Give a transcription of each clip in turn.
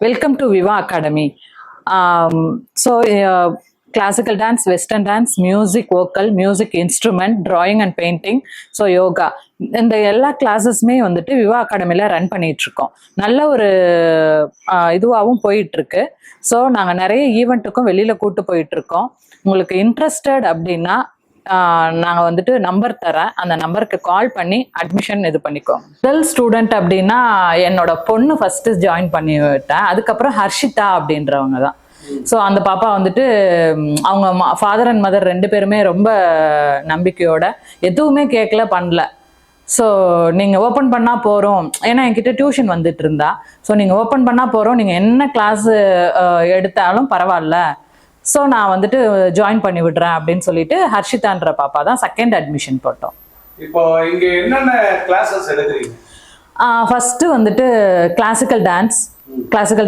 Welcome to Viva Academy. Classical dance, Western dance, music, vocal, music instrument, drawing and painting, yoga. இந்த எல்லா கிளாஸஸுமே வந்துட்டு விவா அகாடமியில் run பண்ணிட்டு இருக்கோம். நல்ல ஒரு இதுவாகவும் போயிட்டு இருக்கு. ஸோ நாங்கள் நிறைய ஈவெண்ட்டுக்கும் வெளியில் கூட்டு போயிட்டு இருக்கோம். உங்களுக்கு இன்ட்ரெஸ்டட் அப்படின்னா நாங்கள் வந்துட்டு நம்பர் தரேன், அந்த நம்பருக்கு கால் பண்ணி அட்மிஷன் இது பண்ணிக்கோங்க. முதல் ஸ்டூடெண்ட் அப்படின்னா என்னோட பொண்ணு ஃபர்ஸ்ட் ஜாயின் பண்ணி விட்டேன். அதுக்கப்புறம் ஹர்ஷிதா அப்படின்றவங்க தான். ஸோ அந்த பாப்பா வந்துட்டு அவங்க ஃபாதர் அண்ட் மதர் ரெண்டு பேருமே ரொம்ப நம்பிக்கையோட எதுவுமே கேட்கல பண்ணல. ஸோ நீங்கள் ஓப்பன் பண்ணால் போகிறோம், ஏன்னா என்கிட்ட டியூஷன் வந்துட்டு இருந்தா. ஸோ நீங்கள் ஓப்பன் பண்ணால் போகிறோம், நீங்கள் என்ன கிளாஸ் எடுத்தாலும் பரவாயில்ல, ஸோ நான் வந்துட்டு ஜாயின் பண்ணி விடுறேன் அப்படின்னு சொல்லிட்டு ஹர்ஷிதான்ற பாப்பா தான் செகண்ட் அட்மிஷன் போட்டோம். இப்போ இங்க என்னென்ன கிளாஸஸ் எடுக்கிறீங்க? ஃபர்ஸ்ட் வந்துட்டு கிளாசிக்கல்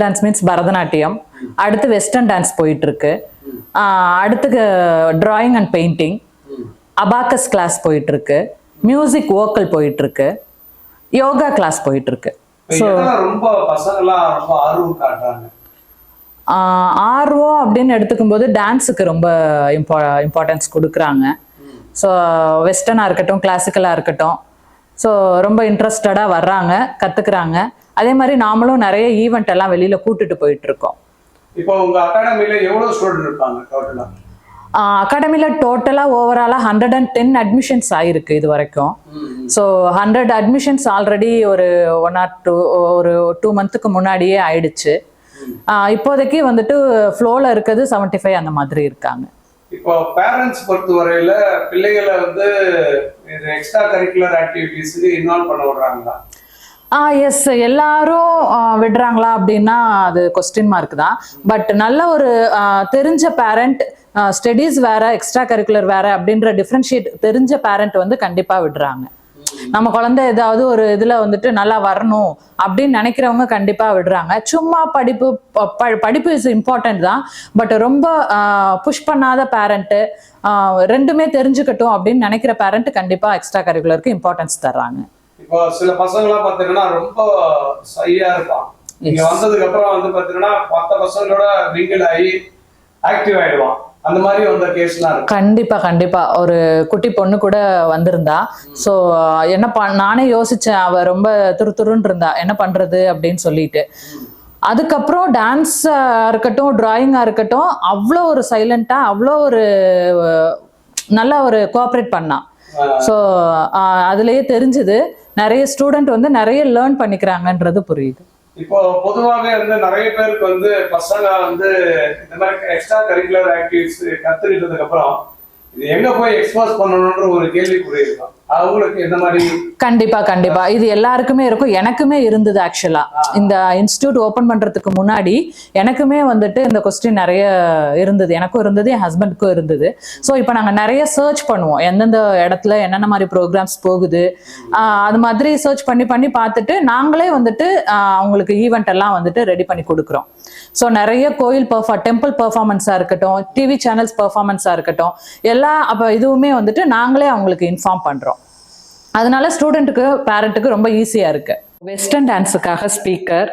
டான்ஸ் மீன்ஸ் பரதநாட்டியம். அடுத்து வெஸ்டர்ன் டான்ஸ் போயிட்டு இருக்கு. அடுத்து drawing and painting, abacus class போயிட்டு இருக்கு, மியூசிக் வோக்கல் போயிட்டு இருக்கு, யோகா கிளாஸ் போயிட்டு இருக்கு. ஸோ ரொம்ப பசங்களாம் ரொம்ப ஆர்வம் காட்டுறாங்க. ஆர்வம் அப்படின்னு எடுத்துக்கும் போது டான்ஸுக்கு ரொம்ப இம்பார்ட்டன்ஸ் கொடுக்குறாங்க. ஸோ வெஸ்டர்னாக இருக்கட்டும், கிளாசிக்கலாக இருக்கட்டும், ஸோ ரொம்ப இன்ட்ரெஸ்டடாக வர்றாங்க, கற்றுக்குறாங்க. அதே மாதிரி நாமளும் நிறைய ஈவெண்ட் எல்லாம் வெளியில் கூட்டுட்டு போயிட்டு இருக்கோம். இப்போ உங்கள் அகாடமியில் எவ்வளோ ஸ்டூடெண்ட் இருப்பாங்க டோட்டலாக? அகாடமியில் டோட்டலாக ஓவராலாக 110 அட்மிஷன்ஸ் ஆயிருக்கு இது வரைக்கும். ஸோ 100 அட்மிஷன்ஸ் ஆல்ரெடி ஒரு 2 மந்த்துக்கு முன்னாடியே ஆயிடுச்சு. இப்போதைக்கு வந்துட்டு ஃப்ளோல இருக்கிறது 75 அந்த மாதிரி இருக்காங்க. இப்போ பேரண்ட்ஸ் பொறுத்தவரையில பிள்ளைகளை வந்து எக்ஸ்ட்ரா கரிக்குலர் ஆக்டிவிட்டிஸ்க்கு இன்வால்வ் பண்ண விடுறாங்களா? எஸ், எல்லாரும் விடுறாங்களா அப்படின்னா அது கொஸ்டின் மார்க் தான். பட் நல்ல ஒரு தெரிஞ்ச பேரண்ட், ஸ்டடீஸ் வேற எக்ஸ்ட்ரா கரிக்குலர் வேற அப்படின்ற டிஃப்ரென்ஷியேட் தெரிஞ்ச பேரண்ட் வந்து கண்டிப்பா விடுறாங்க. நம்ம குழந்தை ஏதாவது ஒரு இதுல வந்துட்டு நல்லா வரணும் அப்படின்னு நினைக்கிறவங்க கண்டிப்பா விடுறாங்க. சும்மா படிப்பு இஸ் இம்பார்ட்டன்ட் தான், பட் ரொம்ப புஷ் பண்ணாத பேரண்ட்டு, ரெண்டுமே தெரிஞ்சுக்கட்டும் அப்படின்னு நினைக்கிற பேரண்ட் கண்டிப்பா எக்ஸ்ட்ரா கரிக்குலருக்கு இம்பார்ட்டன்ஸ் தர்றாங்க. இப்போ சில பசங்களாம் பாத்தீங்கன்னா ரொம்ப சையா இருப்பான். இங்க வந்ததுக்கு அப்புறம் வந்து பாத்தீங்கன்னா மற்ற பசங்களோட மிங்கிள் ஆகி ஆக்டிவ் ஆயிடுவான். அந்த மாதிரி வந்த கேஸ்லாம் இருக்கு. கண்டிப்பா ஒரு குட்டி பொண்ணு கூட வந்திருந்தா. ஸோ நானே யோசிச்சேன், அவ ரொம்ப துருத்துருன்னு இருந்தா, என்ன பண்றது அப்படின்னு சொல்லிட்டு. அதுக்கப்புறம் டான்ஸா இருக்கட்டும், டிராயிங்கா இருக்கட்டும், அவ்வளோ ஒரு சைலண்டா, அவ்வளோ ஒரு நல்ல ஒரு கோஆப்ரேட் பண்ணா. ஸோ அதுலயே தெரிஞ்சுது நிறைய ஸ்டூடெண்ட் வந்து நிறைய லேர்ன் பண்ணிக்கிறாங்கன்றது புரியுது. இப்போ பொதுவாகவே வந்து நிறைய பேருக்கு வந்து பசங்க வந்து இந்த மாதிரி எக்ஸ்ட்ரா கரிக்குலர் ஆக்டிவிட்டிஸ் கத்துக்கிட்டதுக்கு அப்புறம் இது எங்க போய் எக்ஸ்போஸ் பண்ணணும்ன்ற ஒரு கேள்விக்குறி இருக்கும். அவங்களுக்கு எந்த மாதிரி? கண்டிப்பா இது எல்லாருக்குமே இருக்கும். எனக்குமே இருந்தது. ஆக்சுவலா இந்த இன்ஸ்டிடியூட் ஓபன் பண்றதுக்கு முன்னாடி எனக்குமே வந்துட்டு இந்த கொஸ்டின் நிறைய இருந்தது. எனக்கும் இருந்தது, என் ஹஸ்பண்டுக்கும் இருந்தது. ஸோ இப்போ நாங்க நிறைய சர்ச் பண்ணுவோம், எந்தெந்த இடத்துல என்னென்ன மாதிரி ப்ரோக்ராம்ஸ் போகுது, அது மாதிரி சர்ச் பண்ணி பார்த்துட்டு நாங்களே வந்துட்டு அவங்களுக்கு ஈவெண்ட் எல்லாம் வந்துட்டு ரெடி பண்ணி கொடுக்குறோம். ஸோ நிறைய கோயில் டெம்பிள் பெர்ஃபார்மன்ஸா இருக்கட்டும், டிவி சேனல்ஸ் பெர்ஃபார்மன்ஸா இருக்கட்டும், அப்ப இதுவுமே வந்துட்டு நாங்களே அவங்களுக்கு இன்ஃபார்ம் பண்றோம். அதனால ஸ்டூடெண்ட்டுக்கு பேரண்ட்டுக்கு ரொம்ப ஈஸியா இருக்கு. வெஸ்டர்ன் டான்ஸுக்காக ஸ்பீக்கர்,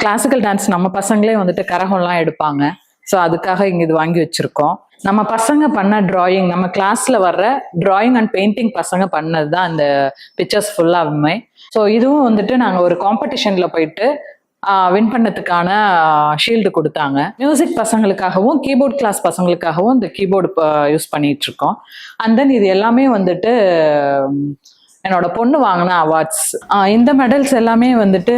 கிளாசிக்கல் டான்ஸ் நம்ம பசங்களே வந்துட்டு கரகம்லாம் எடுப்பாங்க. ஸோ அதுக்காக இங்க இது வாங்கி வச்சிருக்கோம். நம்ம பசங்க பண்ண டிராயிங், நம்ம கிளாஸ்ல வர்ற டிராயிங் அண்ட் பெயிண்டிங் பசங்க பண்ணது தான் இந்த பிக்சர்ஸ் ஃபுல்லாவுமே. ஸோ இதுவும் வந்துட்டு நாங்கள் ஒரு காம்படிஷன்ல போயிட்டு வின் பண்ணதுக்கான ஷீல்டு கொடுத்தாங்க. மியூசிக் பசங்களுக்காகவும் கீபோர்ட் கிளாஸ் பசங்களுக்காகவும் இந்த கீபோர்டு யூஸ் பண்ணிட்டு இருக்கோம். அண்ட் தென் இது எல்லாமே வந்துட்டு என்னோட பொண்ணு வாங்கின அவார்ட்ஸ். இந்த மெடல்ஸ் எல்லாமே வந்துட்டு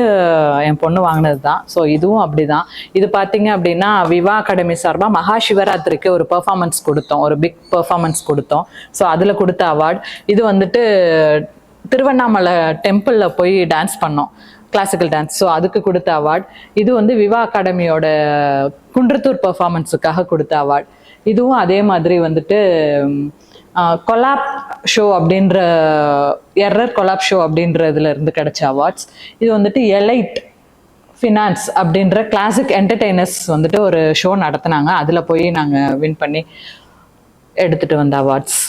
என் பொண்ணு வாங்கினது தான். ஸோ இதுவும் அப்படிதான். இது பார்த்தீங்க அப்படின்னா விவா அகாடமி சார்பாக மகா சிவராத்திரிக்கு ஒரு பெர்ஃபார்மன்ஸ் கொடுத்தோம், ஒரு பிக் பெர்ஃபார்மன்ஸ் கொடுத்தோம். ஸோ அதில் கொடுத்த அவார்ட். இது வந்துட்டு திருவண்ணாமலை டெம்பிளில் போய் டான்ஸ் பண்ணோம், கிளாசிக்கல் டான்ஸ். ஸோ அதுக்கு கொடுத்த அவார்ட். இது வந்து விவா அகாடமியோட குன்றத்தூர் பெர்ஃபார்மன்ஸுக்காக கொடுத்த அவார்ட். இதுவும் அதே மாதிரி வந்துட்டு கொலாப் ஷோ அப்படின்ற எரர் கொலாப் ஷோ அப்படின்றதுல இருந்து கிடைச்ச அவார்ட்ஸ். இது வந்துட்டு எலைட் ஃபினான்ஸ் அப்படின்ற கிளாசிக் என்டர்டெய்னர்ஸ் வந்துட்டு ஒரு ஷோ நடத்தினாங்க, அதில் போய் நாங்கள் வின் பண்ணி எடுத்துட்டு வந்த அவார்ட்ஸ்.